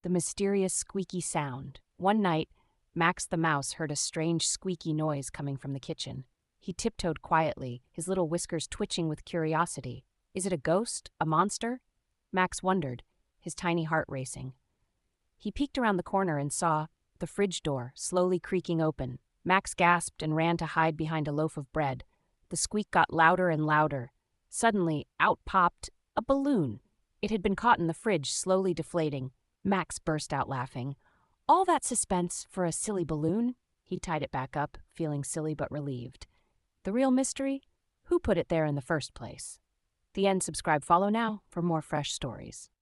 The Mysterious Squeaky Sound. One night, Max the mouse heard a strange squeaky noise coming from the kitchen. He tiptoed quietly, his little whiskers twitching with curiosity. Is it a ghost? A monster? Max wondered, his tiny heart racing. He peeked around the corner and saw the fridge door slowly creaking open. Max gasped and ran to hide behind a loaf of bread. The squeak got louder and louder. Suddenly, out popped a balloon. It had been caught in the fridge, slowly deflating. Max burst out laughing. All that suspense for a silly balloon? He tied it back up, feeling silly but relieved. The real mystery? Who put it there in the first place? The end. Subscribe, follow now for more fresh stories.